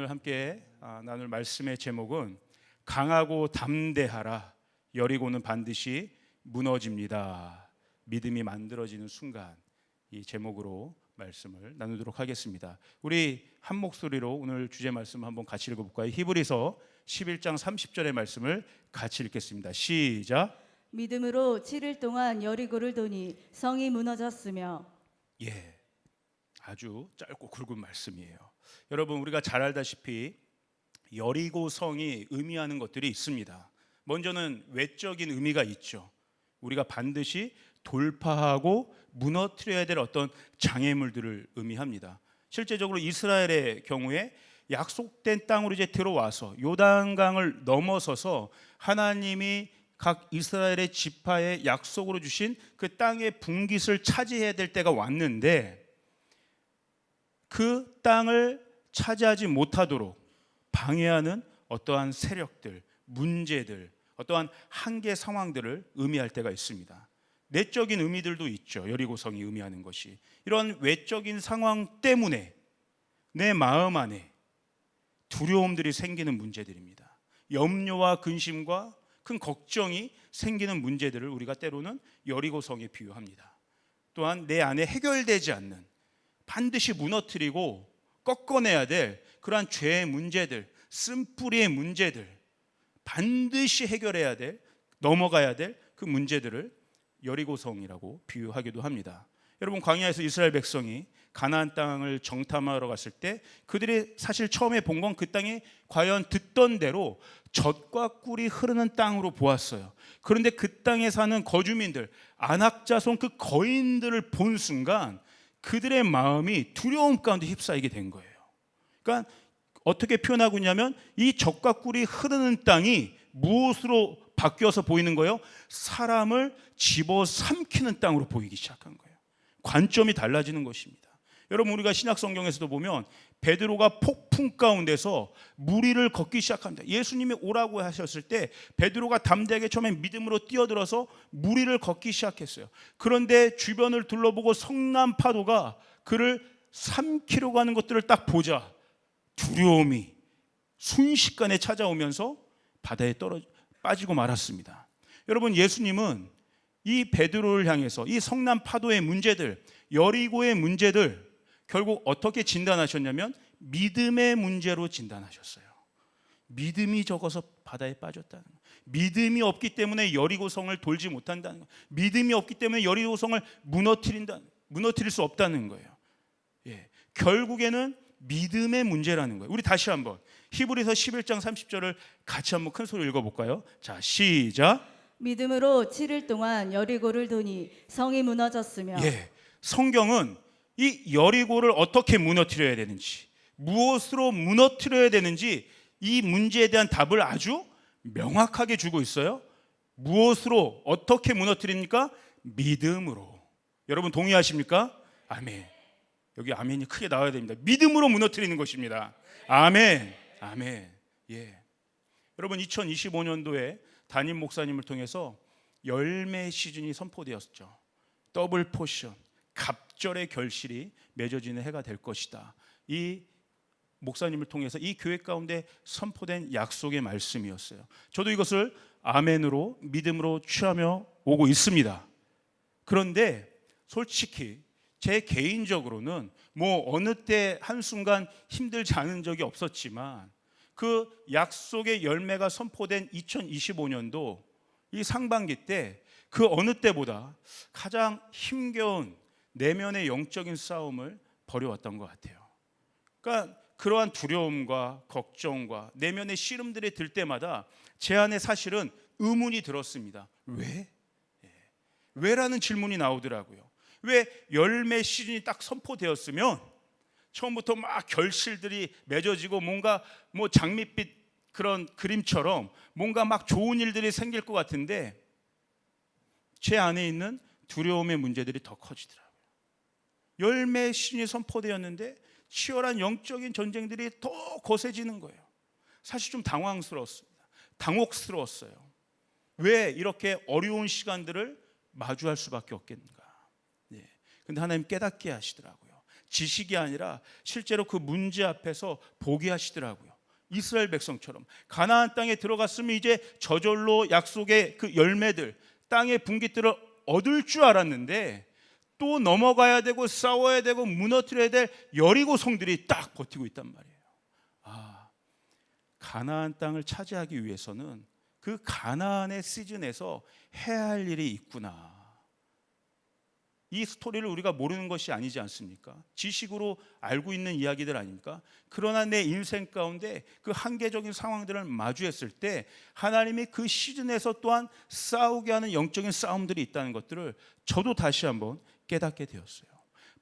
오늘 함께 나눌 말씀의 제목은 강하고 담대하라, 여리고는 반드시 무너집니다. 믿음이 만들어지는 순간, 이 제목으로 말씀을 나누도록 하겠습니다. 우리 한 목소리로 오늘 주제 말씀 한번 같이 읽어볼까요? 히브리서 11장 30절의 말씀을 같이 읽겠습니다. 시작. 믿음으로 7일 동안 여리고를 도니 성이 무너졌으며. 아주 짧고 굵은 말씀이에요. 여러분, 우리가 잘 알다시피 여리고 성이 의미하는 것들이 있습니다. 먼저는 외적인 의미가 있죠. 우리가 반드시 돌파하고 무너뜨려야 될 어떤 장애물들을 의미합니다. 실제적으로 이스라엘의 경우에 약속된 땅으로 이제 들어와서 요단강을 넘어서서 하나님이 각 이스라엘의 지파에 약속으로 주신 그 땅의 분깃을 차지해야 될 때가 왔는데, 그 땅을 차지하지 못하도록 방해하는 어떠한 세력들, 문제들, 어떠한 한계 상황들을 의미할 때가 있습니다. 내적인 의미들도 있죠. 여리고성이 의미하는 것이 이런 외적인 상황 때문에 내 마음 안에 두려움들이 생기는 문제들입니다. 염려와 근심과 큰 걱정이 생기는 문제들을 우리가 때로는 여리고성에 비유합니다. 또한 내 안에 해결되지 않는, 반드시 무너뜨리고 꺾어내야 될 그러한 죄의 문제들, 쓴뿌리의 문제들, 반드시 해결해야 될, 넘어가야 될 그 문제들을 여리고성이라고 비유하기도 합니다. 여러분, 광야에서 이스라엘 백성이 가나안 땅을 정탐하러 갔을 때 그들이 사실 처음에 본 건 그 땅이 과연 듣던 대로 젖과 꿀이 흐르는 땅으로 보았어요. 그런데 그 땅에 사는 거주민들, 안악자손 그 거인들을 본 순간 그들의 마음이 두려움 가운데 휩싸이게 된 거예요. 그러니까 어떻게 표현하고 있냐면, 이 젖과 꿀이 흐르는 땅이 무엇으로 바뀌어서 보이는 거예요? 사람을 집어삼키는 땅으로 보이기 시작한 거예요. 관점이 달라지는 것입니다. 여러분, 우리가 신약 성경에서도 보면 베드로가 폭풍 가운데서 무리를 걷기 시작합니다. 예수님이 오라고 하셨을 때 베드로가 담대하게 처음에 믿음으로 뛰어들어서 무리를 걷기 시작했어요. 그런데 주변을 둘러보고 성난 파도가 그를 삼키려고 하는 것들을 딱 보자 두려움이 순식간에 찾아오면서 바다에 빠지고 말았습니다. 여러분, 예수님은 이 베드로를 향해서 이 성난 파도의 문제들, 여리고의 문제들 결국 어떻게 진단하셨냐면 믿음의 문제로 진단하셨어요. 믿음이 적어서 바다에 빠졌다는 거예요. 믿음이 없기 때문에 여리고성을 돌지 못한다는 거예요. 믿음이 없기 때문에 여리고성을 무너뜨릴 수 없다는 거예요. 결국에는 믿음의 문제라는 거예요. 우리 다시 한번 히브리서 11장 30절을 같이 한번 큰 소리로 읽어볼까요? 자, 시작. 믿음으로 7일 동안 여리고를 도니 성이 무너졌으며. 성경은 이 여리고를 어떻게 무너뜨려야 되는지, 무엇으로 무너뜨려야 되는지 이 문제에 대한 답을 아주 명확하게 주고 있어요. 무엇으로 어떻게 무너뜨립니까? 믿음으로. 여러분 동의하십니까? 아멘. 여기 아멘이 크게 나와야 됩니다. 믿음으로 무너뜨리는 것입니다. 아멘. 아멘. 여러분, 2025년도에 담임 목사님을 통해서 열매 시즌이 선포되었죠. 더블 포션, 갑절의 결실이 맺어지는 해가 될 것이다. 이 목사님을 통해서 이 교회 가운데 선포된 약속의 말씀이었어요. 저도 이것을 아멘으로 믿음으로 취하며 오고 있습니다. 그런데 솔직히 제 개인적으로는 어느 때 한순간 힘들지 않은 적이 없었지만, 그 약속의 열매가 선포된 2025년도 이 상반기 때 그 어느 때보다 가장 힘겨운 내면의 영적인 싸움을 벌여왔던 것 같아요. 그러니까 그러한 두려움과 걱정과 내면의 씨름들이 들 때마다 제 안에 사실은 의문이 들었습니다. 왜? 왜라는 질문이 나오더라고요. 왜 열매 시즌이 딱 선포되었으면 처음부터 막 결실들이 맺어지고 뭔가 장밋빛 그런 그림처럼 뭔가 막 좋은 일들이 생길 것 같은데 제 안에 있는 두려움의 문제들이 더 커지더라고요. 열매 시즌이 선포되었는데 치열한 영적인 전쟁들이 더 거세지는 거예요. 사실 좀 당황스러웠습니다. 당혹스러웠어요. 왜 이렇게 어려운 시간들을 마주할 수밖에 없겠는가? 근데 하나님 깨닫게 하시더라고요. 지식이 아니라 실제로 그 문제 앞에서 보게 하시더라고요. 이스라엘 백성처럼 가나안 땅에 들어갔으면 이제 저절로 약속의 그 열매들, 땅의 분깃들을 얻을 줄 알았는데 또 넘어가야 되고 싸워야 되고 무너뜨려야 될 여리고 성들이 딱 버티고 있단 말이에요. 가나안 땅을 차지하기 위해서는 그 가나안의 시즌에서 해야 할 일이 있구나. 이 스토리를 우리가 모르는 것이 아니지 않습니까? 지식으로 알고 있는 이야기들 아닙니까? 그러나 내 인생 가운데 그 한계적인 상황들을 마주했을 때 하나님이 그 시즌에서 또한 싸우게 하는 영적인 싸움들이 있다는 것들을 저도 다시 한번 깨닫게 되었어요.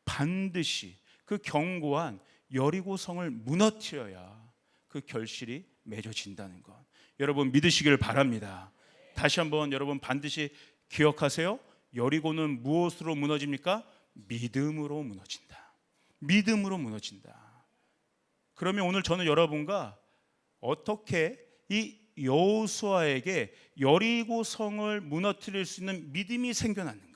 반드시 그 견고한 여리고성을 무너뜨려야 그 결실이 맺어진다는 것, 여러분 믿으시길 바랍니다. 다시 한번 여러분 반드시 기억하세요. 여리고는 무엇으로 무너집니까? 믿음으로 무너진다. 믿음으로 무너진다. 그러면 오늘 저는 여러분과 어떻게 이 여호수아에게 여리고성을 무너뜨릴 수 있는 믿음이 생겨났는가?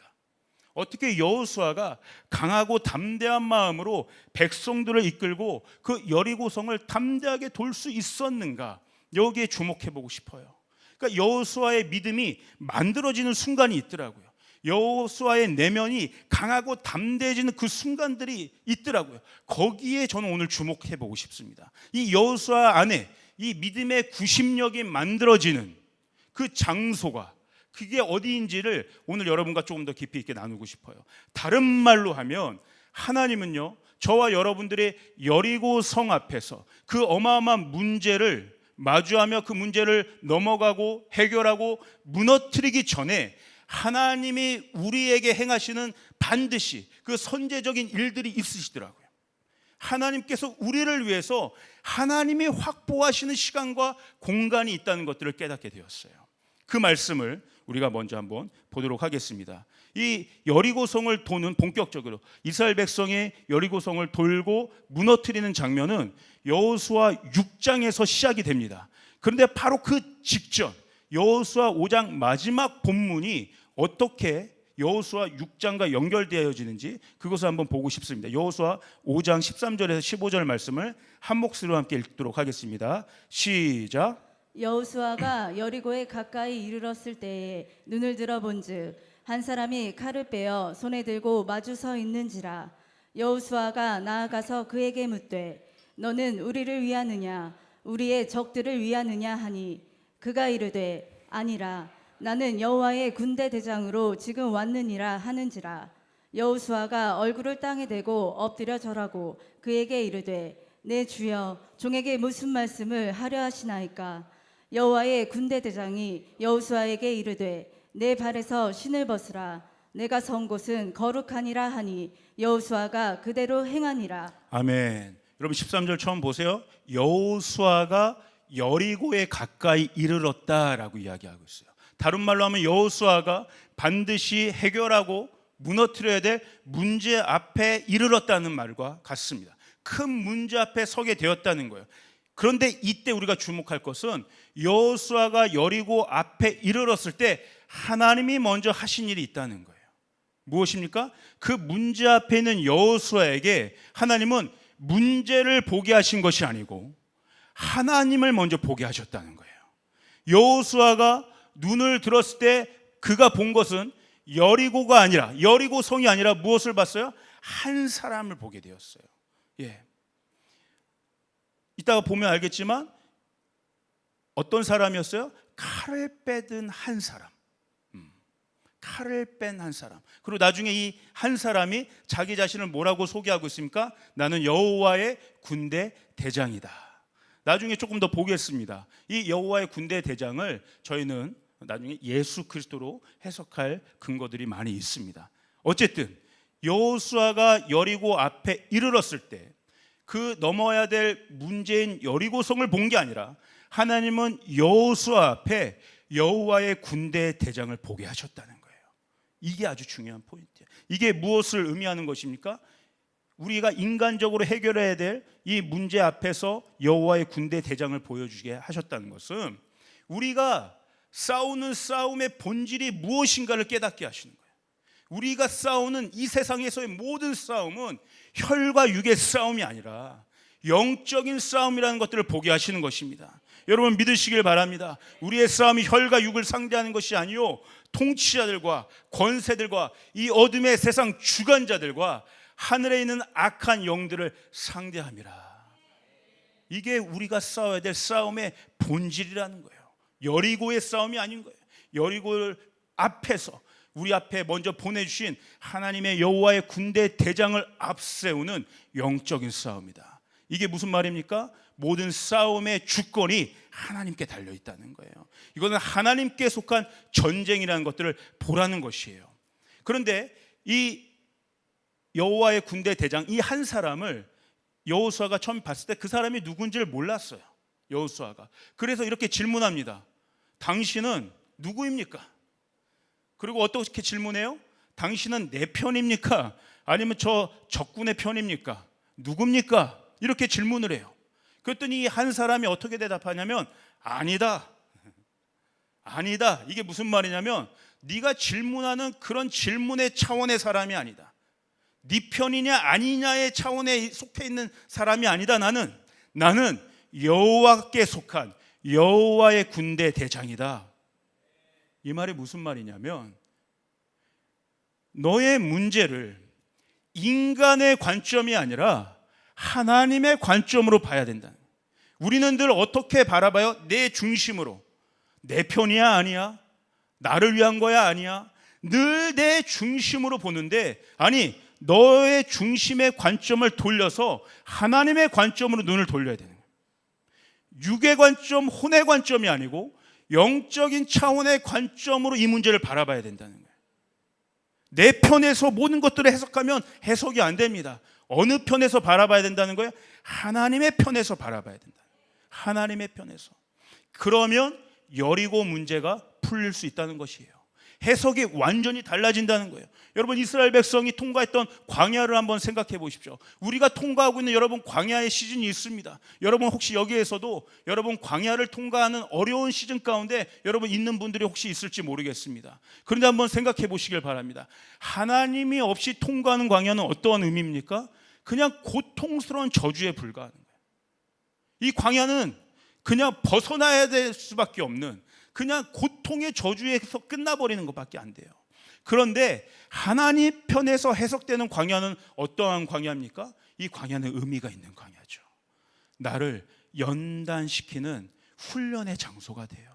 어떻게 여호수아가 강하고 담대한 마음으로 백성들을 이끌고 그 여리고성을 담대하게 돌 수 있었는가? 여기에 주목해 보고 싶어요. 그러니까 여호수아의 믿음이 만들어지는 순간이 있더라고요. 여호수아의 내면이 강하고 담대해지는 그 순간들이 있더라고요. 거기에 저는 오늘 주목해 보고 싶습니다. 이 여호수아 안에 이 믿음의 구심력이 만들어지는 그 장소가 그게 어디인지를 오늘 여러분과 조금 더 깊이 있게 나누고 싶어요. 다른 말로 하면 하나님은요, 저와 여러분들의 여리고 성 앞에서 그 어마어마한 문제를 마주하며 그 문제를 넘어가고 해결하고 무너뜨리기 전에 하나님이 우리에게 행하시는 반드시 그 선제적인 일들이 있으시더라고요. 하나님께서 우리를 위해서 하나님이 확보하시는 시간과 공간이 있다는 것들을 깨닫게 되었어요. 그 말씀을 우리가 먼저 한번 보도록 하겠습니다. 이 여리고성을 도는 본격적으로 이스라엘 백성이 여리고성을 돌고 무너뜨리는 장면은 여호수아 6장에서 시작이 됩니다. 그런데 바로 그 직전 여호수아 5장 마지막 본문이 어떻게 여호수아 6장과 연결되어지는지 그것을 한번 보고 싶습니다. 여호수아 5장 13절에서 15절 말씀을 한 목소리로 함께 읽도록 하겠습니다. 시작. 여호수아가 여리고에 가까이 이르렀을 때에 눈을 들어본즉 한 사람이 칼을 빼어 손에 들고 마주 서 있는지라. 여호수아가 나아가서 그에게 묻되 너는 우리를 위하느냐 우리의 적들을 위하느냐 하니 그가 이르되 아니라 나는 여호와의 군대 대장으로 지금 왔느니라 하는지라. 여호수아가 얼굴을 땅에 대고 엎드려 절하고 그에게 이르되 내 주여 종에게 무슨 말씀을 하려 하시나이까. 여호와의 군대 대장이 여호수아에게 이르되 내 발에서 신을 벗으라. 내가 선 곳은 거룩하니라 하니 여호수아가 그대로 행하니라. 아멘. 여러분 13절 처음 보세요. 여호수아가 여리고에 가까이 이르렀다라고 이야기하고 있어요. 다른 말로 하면 여호수아가 반드시 해결하고 무너뜨려야 될 문제 앞에 이르렀다는 말과 같습니다. 큰 문제 앞에 서게 되었다는 거예요. 그런데 이때 우리가 주목할 것은 여호수아가 여리고 앞에 이르렀을 때 하나님이 먼저 하신 일이 있다는 거예요. 무엇입니까? 그 문제 앞에 있는 여호수아에게 하나님은 문제를 보게 하신 것이 아니고 하나님을 먼저 보게 하셨다는 거예요. 여호수아가 눈을 들었을 때 그가 본 것은 여리고가 아니라 여리고성이 아니라 무엇을 봤어요? 한 사람을 보게 되었어요. 이따가 보면 알겠지만 어떤 사람이었어요? 칼을 빼든 한 사람. 칼을 뺀 한 사람. 그리고 나중에 이 한 사람이 자기 자신을 뭐라고 소개하고 있습니까? 나는 여호와의 군대 대장이다. 나중에 조금 더 보겠습니다. 이 여호와의 군대 대장을 저희는 나중에 예수 그리스도로 해석할 근거들이 많이 있습니다. 어쨌든 여호수아가 여리고 앞에 이르렀을 때 그 넘어야 될 문제인 여리고성을 본 게 아니라 하나님은 여호수아 앞에 여호와의 군대 대장을 보게 하셨다는 거예요. 이게 아주 중요한 포인트예요. 이게 무엇을 의미하는 것입니까? 우리가 인간적으로 해결해야 될 이 문제 앞에서 여호와의 군대 대장을 보여주게 하셨다는 것은 우리가 싸우는 싸움의 본질이 무엇인가를 깨닫게 하시는 거예요. 우리가 싸우는 이 세상에서의 모든 싸움은 혈과 육의 싸움이 아니라 영적인 싸움이라는 것들을 보게 하시는 것입니다. 여러분 믿으시길 바랍니다. 우리의 싸움이 혈과 육을 상대하는 것이 아니요 통치자들과 권세들과 이 어둠의 세상 주관자들과 하늘에 있는 악한 영들을 상대함이라. 이게 우리가 싸워야 될 싸움의 본질이라는 거예요. 여리고의 싸움이 아닌 거예요. 여리고를 앞에서 우리 앞에 먼저 보내주신 하나님의 여호와의 군대 대장을 앞세우는 영적인 싸움이다. 이게 무슨 말입니까? 모든 싸움의 주권이 하나님께 달려있다는 거예요. 이거는 하나님께 속한 전쟁이라는 것들을 보라는 것이에요. 그런데 이 여호와의 군대 대장 이 한 사람을 여호수아가 처음 봤을 때 그 사람이 누군지를 몰랐어요. 여호수아가. 그래서 이렇게 질문합니다. 당신은 누구입니까? 그리고 어떻게 질문해요? 당신은 내 편입니까? 아니면 저 적군의 편입니까? 누굽니까? 이렇게 질문을 해요. 그랬더니 한 사람이 어떻게 대답하냐면 아니다. 아니다. 이게 무슨 말이냐면 네가 질문하는 그런 질문의 차원의 사람이 아니다. 네 편이냐 아니냐의 차원에 속해 있는 사람이 아니다. 나는 여호와께 속한 여호와의 군대 대장이다. 이 말이 무슨 말이냐면 너의 문제를 인간의 관점이 아니라 하나님의 관점으로 봐야 된다. 우리는 늘 어떻게 바라봐요? 내 중심으로. 내 편이야 아니야? 나를 위한 거야 아니야? 늘 내 중심으로 보는데 아니 너의 중심의 관점을 돌려서 하나님의 관점으로 눈을 돌려야 되는 거예요. 육의 관점, 혼의 관점이 아니고 영적인 차원의 관점으로 이 문제를 바라봐야 된다는 거예요. 내 편에서 모든 것들을 해석하면 해석이 안 됩니다. 어느 편에서 바라봐야 된다는 거예요? 하나님의 편에서 바라봐야 된다. 하나님의 편에서. 그러면 여리고 문제가 풀릴 수 있다는 것이에요. 해석이 완전히 달라진다는 거예요. 여러분 이스라엘 백성이 통과했던 광야를 한번 생각해 보십시오. 우리가 통과하고 있는 여러분 광야의 시즌이 있습니다. 여러분 혹시 여기에서도 여러분 광야를 통과하는 어려운 시즌 가운데 여러분 있는 분들이 혹시 있을지 모르겠습니다. 그런데 한번 생각해 보시길 바랍니다. 하나님이 없이 통과하는 광야는 어떠한 의미입니까? 그냥 고통스러운 저주에 불과하는 거예요. 이 광야는 그냥 벗어나야 될 수밖에 없는 그냥 고통의 저주에서 끝나버리는 것밖에 안 돼요. 그런데 하나님 편에서 해석되는 광야는 어떠한 광야입니까? 이 광야는 의미가 있는 광야죠. 나를 연단시키는 훈련의 장소가 돼요.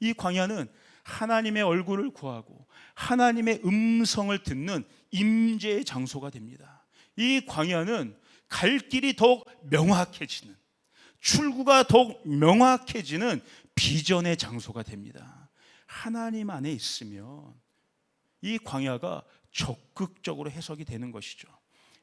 이 광야는 하나님의 얼굴을 구하고 하나님의 음성을 듣는 임재의 장소가 됩니다. 이 광야는 갈 길이 더욱 명확해지는, 출구가 더욱 명확해지는 비전의 장소가 됩니다. 하나님 안에 있으면 이 광야가 적극적으로 해석이 되는 것이죠.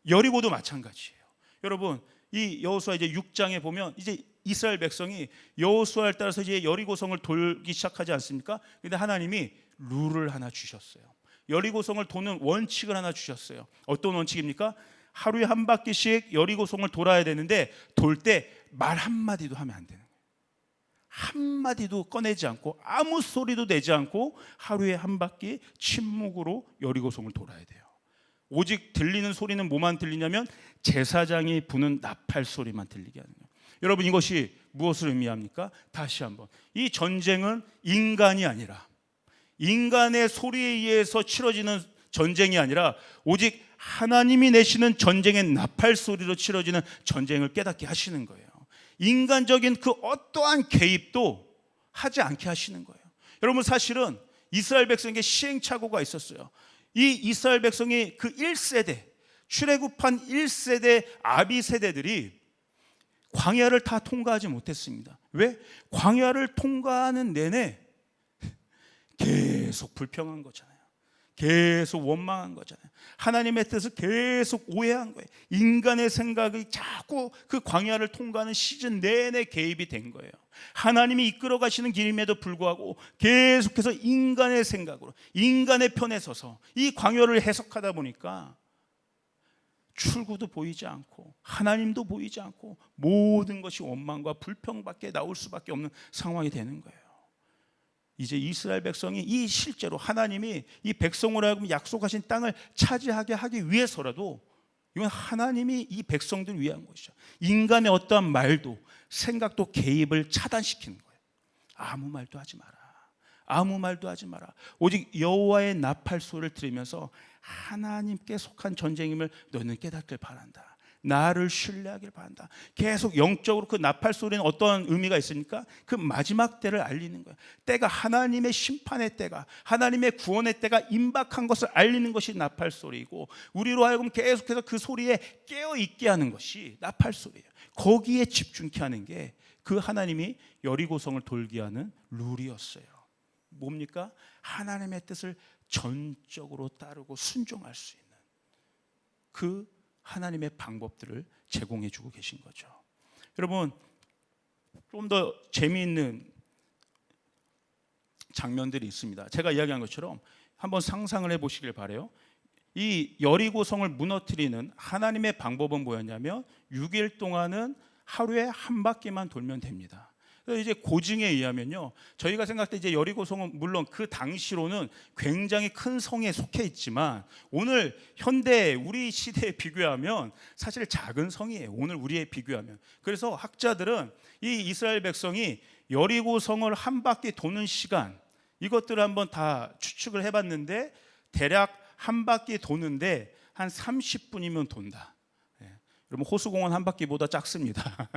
여리고도 마찬가지예요. 여러분 이 여호수아 이제 6장에 보면 이제 이스라엘 백성이 여호수아를 따라서 이제 여리고성을 돌기 시작하지 않습니까? 그런데 하나님이 룰을 하나 주셨어요. 여리고성을 도는 원칙을 하나 주셨어요. 어떤 원칙입니까? 하루에 한 바퀴씩 여리고성을 돌아야 되는데 돌 때 말 한마디도 하면 안 되는 거예요. 한마디도 꺼내지 않고 아무 소리도 내지 않고 하루에 한 바퀴 침묵으로 여리고성을 돌아야 돼요. 오직 들리는 소리는 뭐만 들리냐면 제사장이 부는 나팔 소리만 들리게 하는 거예요. 여러분 이것이 무엇을 의미합니까? 다시 한번 이 전쟁은 인간이 아니라 인간의 소리에 의해서 치러지는 전쟁이 아니라 오직 하나님이 내시는 전쟁의 나팔 소리로 치러지는 전쟁을 깨닫게 하시는 거예요. 인간적인 그 어떠한 개입도 하지 않게 하시는 거예요. 여러분 사실은 이스라엘 백성에게 시행착오가 있었어요. 이 이스라엘 백성이 그 1세대 출애굽한 1세대 아비 세대들이 광야를 다 통과하지 못했습니다. 왜? 광야를 통과하는 내내 계속 불평한 거잖아요. 계속 원망한 거잖아요. 하나님의 뜻을 계속 오해한 거예요. 인간의 생각이 자꾸 그 광야를 통과하는 시즌 내내 개입이 된 거예요. 하나님이 이끌어 가시는 길임에도 불구하고 계속해서 인간의 생각으로 인간의 편에 서서 이 광야를 해석하다 보니까 출구도 보이지 않고 하나님도 보이지 않고 모든 것이 원망과 불평밖에 나올 수밖에 없는 상황이 되는 거예요. 이제 이스라엘 백성이 이 실제로 하나님이 이 백성으로 하여금 약속하신 땅을 차지하게 하기 위해서라도 이건 하나님이 이 백성들을 위한 것이죠. 인간의 어떠한 말도 생각도 개입을 차단시키는 거예요. 아무 말도 하지 마라. 아무 말도 하지 마라. 오직 여호와의 나팔 소리를 들으면서 하나님께 속한 전쟁임을 너는 깨닫길 바란다. 나를 신뢰하길 바란다. 계속 영적으로 그 나팔 소리는 어떤 의미가 있습니까? 그 마지막 때를 알리는 거예요. 때가 하나님의 심판의 때가, 하나님의 구원의 때가 임박한 것을 알리는 것이 나팔 소리이고, 우리로 하여금 계속해서 그 소리에 깨어 있게 하는 것이 나팔 소리예요. 거기에 집중케 하는 게 그 하나님이 여리고성을 돌게 하는 룰이었어요. 뭡니까? 하나님의 뜻을 전적으로 따르고 순종할 수 있는 그 하나님의 방법들을 제공해 주고 계신 거죠. 여러분, 좀 더 재미있는 장면들이 있습니다. 제가 이야기한 것처럼 한번 상상을 해보시길 바라요. 이 여리고성을 무너뜨리는 하나님의 방법은 뭐였냐면 6일 동안은 하루에 한 바퀴만 돌면 됩니다. 그래서 이제 고증에 의하면요, 저희가 생각할 때 이제 여리고성은 물론 그 당시로는 굉장히 큰 성에 속해 있지만 오늘 현대 우리 시대에 비교하면 사실 작은 성이에요. 오늘 우리에 비교하면. 그래서 학자들은 이 이스라엘 백성이 여리고성을 한 바퀴 도는 시간, 이것들을 한번 다 추측을 해봤는데 대략 한 바퀴 도는데 한 30분이면 돈다. 여러분, 호수공원 한 바퀴보다 작습니다.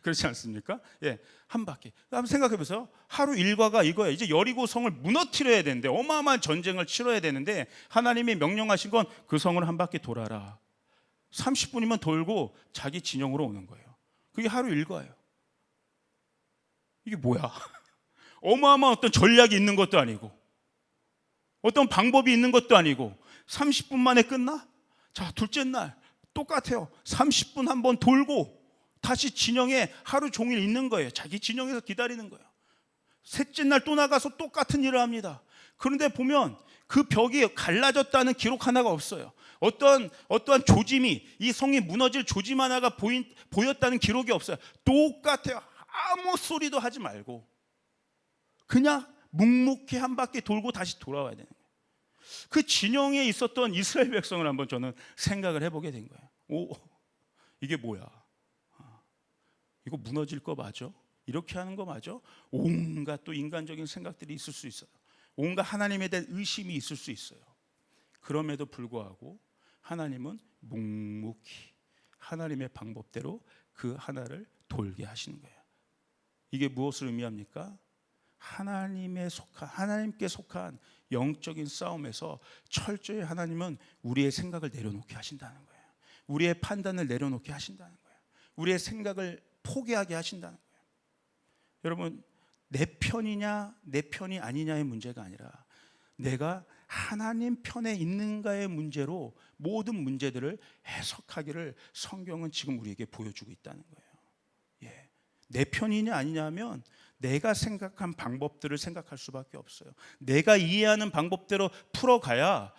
그렇지 않습니까? 예, 한 바퀴. 한번 생각해 보세요. 하루 일과가 이거예요. 이제 여리고성을 무너뜨려야 되는데, 어마어마한 전쟁을 치러야 되는데 하나님이 명령하신 건 그 성을 한 바퀴 돌아라. 30분이면 돌고 자기 진영으로 오는 거예요. 그게 하루 일과예요. 이게 뭐야? 어마어마한 어떤 전략이 있는 것도 아니고 어떤 방법이 있는 것도 아니고 30분 만에 끝나? 자, 둘째 날 똑같아요. 30분 한번 돌고 다시 진영에 하루 종일 있는 거예요. 자기 진영에서 기다리는 거예요. 셋째 날 또 나가서 똑같은 일을 합니다. 그런데 보면 그 벽이 갈라졌다는 기록 하나가 없어요. 어떠한 조짐이, 이 성이 무너질 조짐 하나가 보였다는 기록이 없어요. 똑같아요. 아무 소리도 하지 말고 그냥 묵묵히 한 바퀴 돌고 다시 돌아와야 되는 거예요. 그 진영에 있었던 이스라엘 백성을 한번 저는 생각을 해보게 된 거예요. 오, 이게 뭐야? 이거 무너질 거 맞아? 이렇게 하는 거 맞아? 온갖 또 인간적인 생각들이 있을 수 있어요. 온갖 하나님에 대한 의심이 있을 수 있어요. 그럼에도 불구하고 하나님은 묵묵히 하나님의 방법대로 그 하나를 돌게 하시는 거예요. 이게 무엇을 의미합니까? 하나님께 속한 영적인 싸움에서 철저히 하나님은 우리의 생각을 내려놓게 하신다는 거예요. 우리의 판단을 내려놓게 하신다는 거예요. 우리의 생각을 포기하게 하신다는 거예요. 여러분, 내 편이냐 내 편이 아니냐의 문제가 아니라 내가 하나님 편에 있는가의 문제로 모든 문제들을 해석하기를 성경은 지금 우리에게 보여주고 있다는 거예요. 예. 내 편이냐 아니냐 하면 내가 생각한 방법들을 생각할 수밖에 없어요. 내가 이해하는 방법대로 풀어가야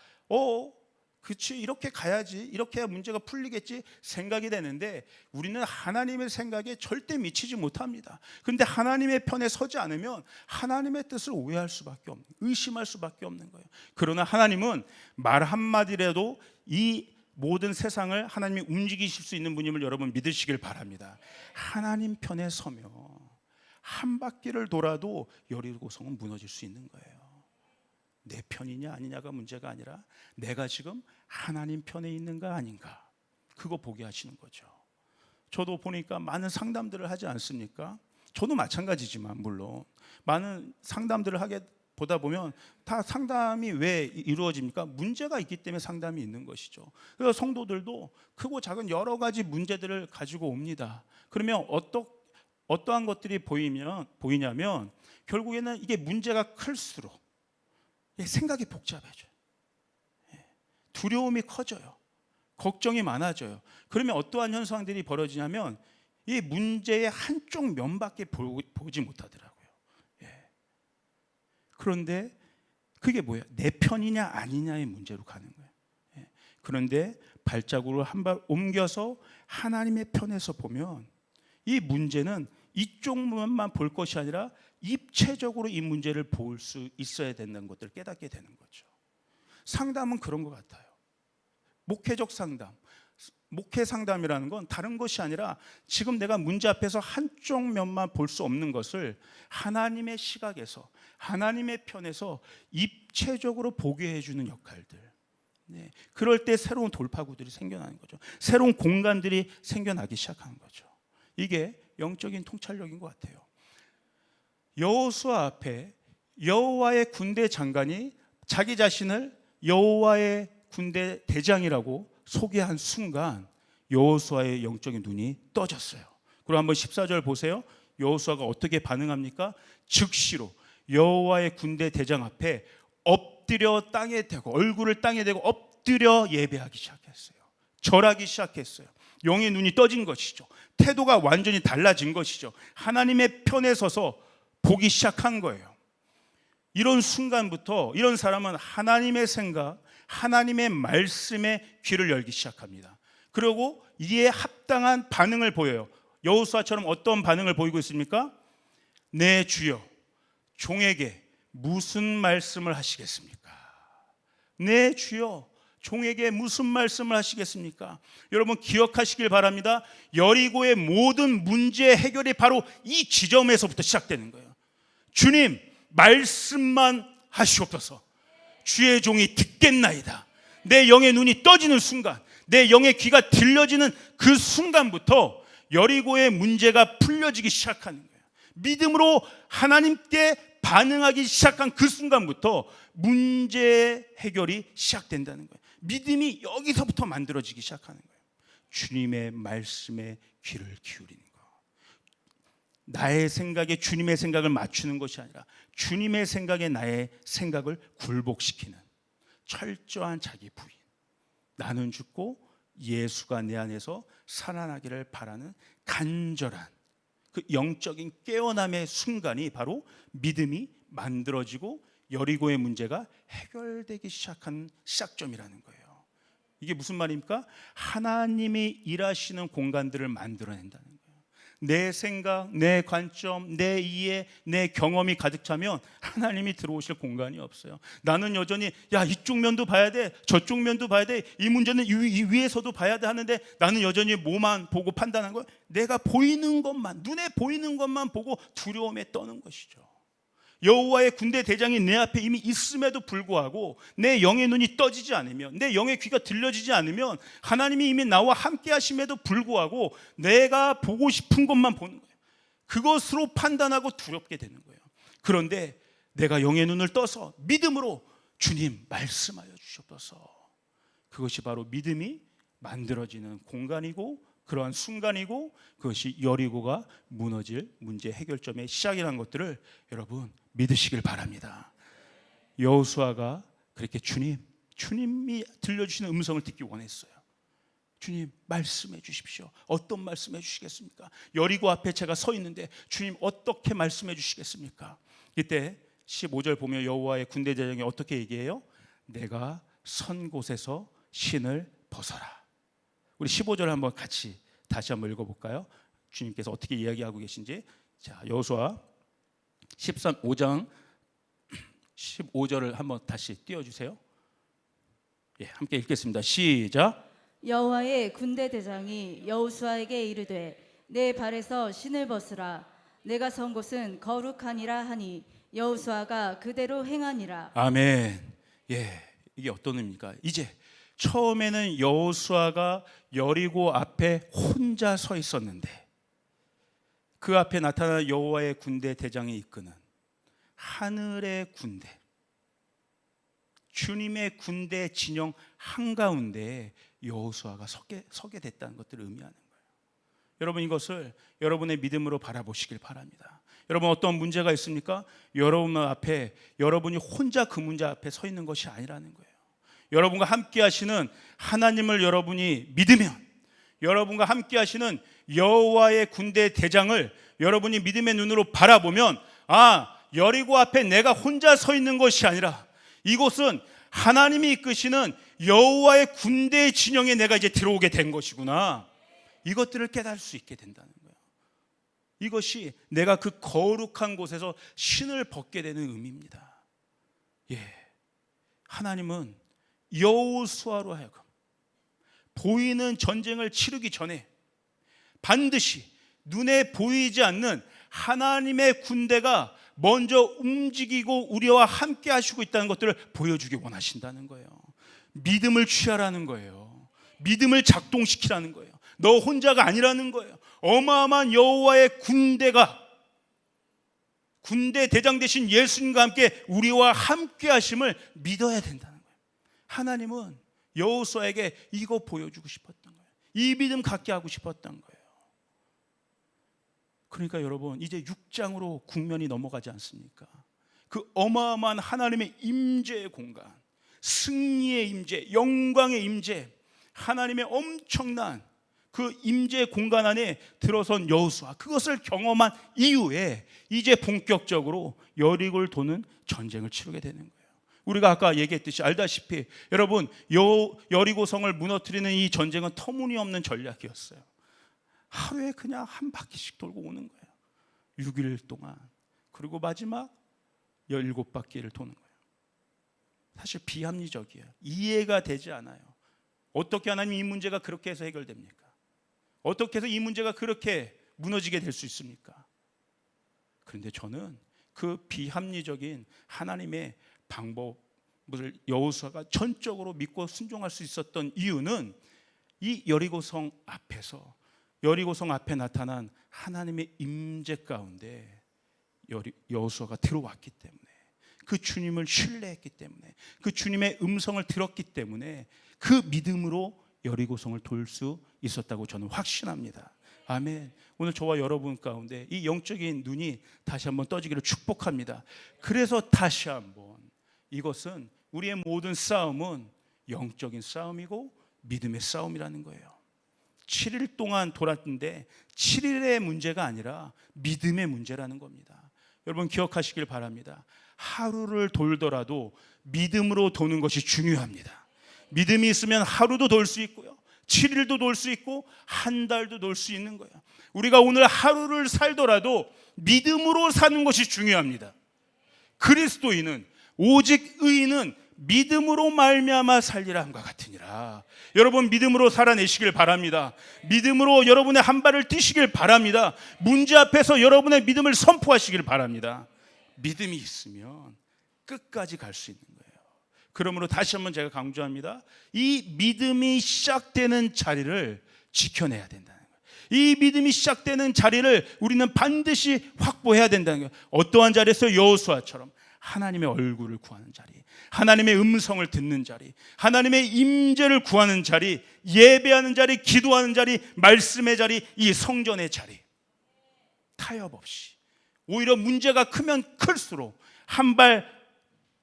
그렇지, 이렇게 가야지, 이렇게 해야 문제가 풀리겠지 생각이 되는데 우리는 하나님의 생각에 절대 미치지 못합니다. 그런데 하나님의 편에 서지 않으면 하나님의 뜻을 오해할 수밖에 없는, 의심할 수밖에 없는 거예요. 그러나 하나님은 말 한마디라도 이 모든 세상을 하나님이 움직이실 수 있는 분임을 여러분 믿으시길 바랍니다. 하나님 편에 서면 한 바퀴를 돌아도 여리고성은 무너질 수 있는 거예요. 내 편이냐 아니냐가 문제가 아니라 내가 지금 하나님 편에 있는가 아닌가, 그거 보게 하시는 거죠. 저도 보니까 많은 상담들을 하지 않습니까? 저도 마찬가지지만 물론 많은 상담들을 하게 보다 보면 다 상담이 왜 이루어집니까? 문제가 있기 때문에 상담이 있는 것이죠. 그래서 성도들도 크고 작은 여러 가지 문제들을 가지고 옵니다. 그러면 어떠한 것들이 보이냐면 결국에는 이게 문제가 클수록 생각이 복잡해져요. 두려움이 커져요. 걱정이 많아져요. 그러면 어떠한 현상들이 벌어지냐면 이 문제의 한쪽 면밖에 보지 못하더라고요. 그런데 그게 뭐예요? 내 편이냐 아니냐의 문제로 가는 거예요. 그런데 발자국을 한 발 옮겨서 하나님의 편에서 보면 이 문제는 이쪽만 볼 것이 아니라 입체적으로 이 문제를 볼 수 있어야 된다는 것들을 깨닫게 되는 거죠. 상담은 그런 것 같아요. 목회적 상담, 목회 상담이라는 건 다른 것이 아니라 지금 내가 문제 앞에서 한쪽 면만 볼 수 없는 것을 하나님의 시각에서, 하나님의 편에서 입체적으로 보게 해주는 역할들. 네, 그럴 때 새로운 돌파구들이 생겨나는 거죠. 새로운 공간들이 생겨나기 시작하는 거죠. 이게 영적인 통찰력인 것 같아요. 여호수아 앞에 여호와의 군대 장관이 자기 자신을 여호와의 군대 대장이라고 소개한 순간 여호수아의 영적인 눈이 떠졌어요. 그리고 한번 14절 보세요. 여호수아가 어떻게 반응합니까? 즉시로 여호와의 군대 대장 앞에 엎드려 땅에 대고, 얼굴을 땅에 대고 엎드려 예배하기 시작했어요. 절하기 시작했어요. 영의 눈이 떠진 것이죠. 태도가 완전히 달라진 것이죠. 하나님의 편에 서서 보기 시작한 거예요. 이런 순간부터 이런 사람은 하나님의 생각, 하나님의 말씀에 귀를 열기 시작합니다. 그리고 이에 합당한 반응을 보여요. 여호수아처럼 어떤 반응을 보이고 있습니까? 내 주여, 종에게 무슨 말씀을 하시겠습니까? 내 주여, 종에게 무슨 말씀을 하시겠습니까? 여러분 기억하시길 바랍니다. 여리고의 모든 문제 해결이 바로 이 지점에서부터 시작되는 거예요. 주님, 말씀만 하시옵소서. 주의 종이 듣겠나이다. 내 영의 눈이 떠지는 순간, 내 영의 귀가 들려지는 그 순간부터 여리고의 문제가 풀려지기 시작하는 거예요. 믿음으로 하나님께 반응하기 시작한 그 순간부터 문제 해결이 시작된다는 거예요. 믿음이 여기서부터 만들어지기 시작하는 거예요. 주님의 말씀에 귀를 기울이는 거. 나의 생각에 주님의 생각을 맞추는 것이 아니라 주님의 생각에 나의 생각을 굴복시키는 철저한 자기 부인. 나는 죽고 예수가 내 안에서 살아나기를 바라는 간절한 그 영적인 깨어남의 순간이 바로 믿음이 만들어지고 여리고의 문제가 해결되기 시작한 시작점이라는 거예요. 이게 무슨 말입니까? 하나님이 일하시는 공간들을 만들어낸다는 거예요. 내 생각, 내 관점, 내 이해, 내 경험이 가득 차면 하나님이 들어오실 공간이 없어요. 나는 여전히 이쪽 면도 봐야 돼, 저쪽 면도 봐야 돼, 이 문제는 이 위에서도 봐야 돼 하는데 나는 여전히 뭐만 보고 판단한 거예요. 내가 보이는 것만, 눈에 보이는 것만 보고 두려움에 떠는 것이죠. 여호와의 군대 대장이 내 앞에 이미 있음에도 불구하고 내 영의 눈이 떠지지 않으면, 내 영의 귀가 들려지지 않으면, 하나님이 이미 나와 함께 하심에도 불구하고 내가 보고 싶은 것만 보는 거예요. 그것으로 판단하고 두렵게 되는 거예요. 그런데 내가 영의 눈을 떠서 믿음으로 주님 말씀하여 주시옵소서. 그것이 바로 믿음이 만들어지는 공간이고 그러한 순간이고 그것이 여리고가 무너질 문제 해결점의 시작이라는 것들을 여러분 믿으시길 바랍니다. 여호수아가 그렇게 주님이 들려주시는 음성을 듣기 원했어요. 주님 말씀해 주십시오. 어떤 말씀해 주시겠습니까? 여리고 앞에 제가 서 있는데 주님 어떻게 말씀해 주시겠습니까? 이때 15절 보면 여호와의 군대 대장이 어떻게 얘기해요? 내가 선 곳에서 신을 벗어라. 우리 15절 한번 같이 다시 한번 읽어볼까요? 주님께서 어떻게 이야기하고 계신지. 자, 여호수아 5장 15절을 한번 다시 띄워주세요. 예, 함께 읽겠습니다. 시작. 여호와의 군대 대장이 여호수아에게 이르되 내 발에서 신을 벗으라. 내가 선 곳은 거룩하니라 하니 여호수아가 그대로 행하니라. 아멘. 예, 이게 어떤 의미입니까? 이제 처음에는 여호수아가 여리고 앞에 혼자 서 있었는데 그 앞에 나타난 여호와의 군대 대장이 이끄는 하늘의 군대, 주님의 군대 진영 한가운데 여호수아가 서게 됐다는 것들을 의미하는 거예요. 여러분 이것을 여러분의 믿음으로 바라보시길 바랍니다. 여러분 어떤 문제가 있습니까? 여러분 앞에 여러분이 혼자 그 문제 앞에 서 있는 것이 아니라는 거예요. 여러분과 함께 하시는 하나님을 여러분이 믿으면, 여러분과 함께 하시는 여호와의 군대 대장을 여러분이 믿음의 눈으로 바라보면, 여리고 앞에 내가 혼자 서 있는 것이 아니라 이곳은 하나님이 이끄시는 여호와의 군대의 진영에 내가 이제 들어오게 된 것이구나. 이것들을 깨달을 수 있게 된다는 거예요. 이것이 내가 그 거룩한 곳에서 신을 벗게 되는 의미입니다. 하나님은 여호수아로 하여금 보이는 전쟁을 치르기 전에 반드시 눈에 보이지 않는 하나님의 군대가 먼저 움직이고 우리와 함께 하시고 있다는 것들을 보여주기 원하신다는 거예요. 믿음을 취하라는 거예요. 믿음을 작동시키라는 거예요. 너 혼자가 아니라는 거예요. 어마어마한 여호와의 군대 대장 되신 예수님과 함께 우리와 함께 하심을 믿어야 된다는 거예요. 하나님은 여호수아에게 이거 보여주고 싶었던 거예요. 이 믿음 갖게 하고 싶었던 거예요. 그러니까 여러분, 이제 6장으로 국면이 넘어가지 않습니까? 그 어마어마한 하나님의 임재의 공간, 승리의 임재, 영광의 임재, 하나님의 엄청난 그 임재의 공간 안에 들어선 여호수아, 그것을 경험한 이후에 이제 본격적으로 여리고를 도는 전쟁을 치르게 되는 거예요. 우리가 아까 얘기했듯이 알다시피 여러분, 여리고성을 무너뜨리는 이 전쟁은 터무니없는 전략이었어요. 하루에 그냥 한 바퀴씩 돌고 오는 거예요. 6일 동안. 그리고 마지막 17바퀴를 도는 거예요. 사실 비합리적이에요. 이해가 되지 않아요. 어떻게 하나님 이 문제가 그렇게 해서 해결됩니까? 어떻게 해서 이 문제가 그렇게 무너지게 될 수 있습니까? 그런데 저는 그 비합리적인 하나님의 방법을 여호수아가 전적으로 믿고 순종할 수 있었던 이유는 이 여리고성 앞에 나타난 하나님의 임재 가운데 여호수아가 들어왔기 때문에, 그 주님을 신뢰했기 때문에, 그 주님의 음성을 들었기 때문에 그 믿음으로 여리고성을 돌 수 있었다고 저는 확신합니다. 아멘. 오늘 저와 여러분 가운데 이 영적인 눈이 다시 한번 떠지기를 축복합니다. 그래서 다시 한번 이것은 우리의 모든 싸움은 영적인 싸움이고 믿음의 싸움이라는 거예요. 7일 동안 돌았는데 7일의 문제가 아니라 믿음의 문제라는 겁니다. 여러분 기억하시길 바랍니다. 하루를 돌더라도 믿음으로 도는 것이 중요합니다. 믿음이 있으면 하루도 돌 수 있고요, 7일도 돌 수 있고 한 달도 돌 수 있는 거예요. 우리가 오늘 하루를 살더라도 믿음으로 사는 것이 중요합니다. 그리스도인은, 오직 의인은 믿음으로 말미암아 살리라 함과 같으니라. 여러분 믿음으로 살아내시길 바랍니다. 믿음으로 여러분의 한 발을 뛰시길 바랍니다. 문제 앞에서 여러분의 믿음을 선포하시길 바랍니다. 믿음이 있으면 끝까지 갈 수 있는 거예요. 그러므로 다시 한번 제가 강조합니다. 이 믿음이 시작되는 자리를 지켜내야 된다는 거예요. 이 믿음이 시작되는 자리를 우리는 반드시 확보해야 된다는 거예요. 어떠한 자리에서 여호수아처럼 하나님의 얼굴을 구하는 자리, 하나님의 음성을 듣는 자리, 하나님의 임재를 구하는 자리, 예배하는 자리, 기도하는 자리, 말씀의 자리, 이 성전의 자리, 타협 없이, 오히려 문제가 크면 클수록 한 발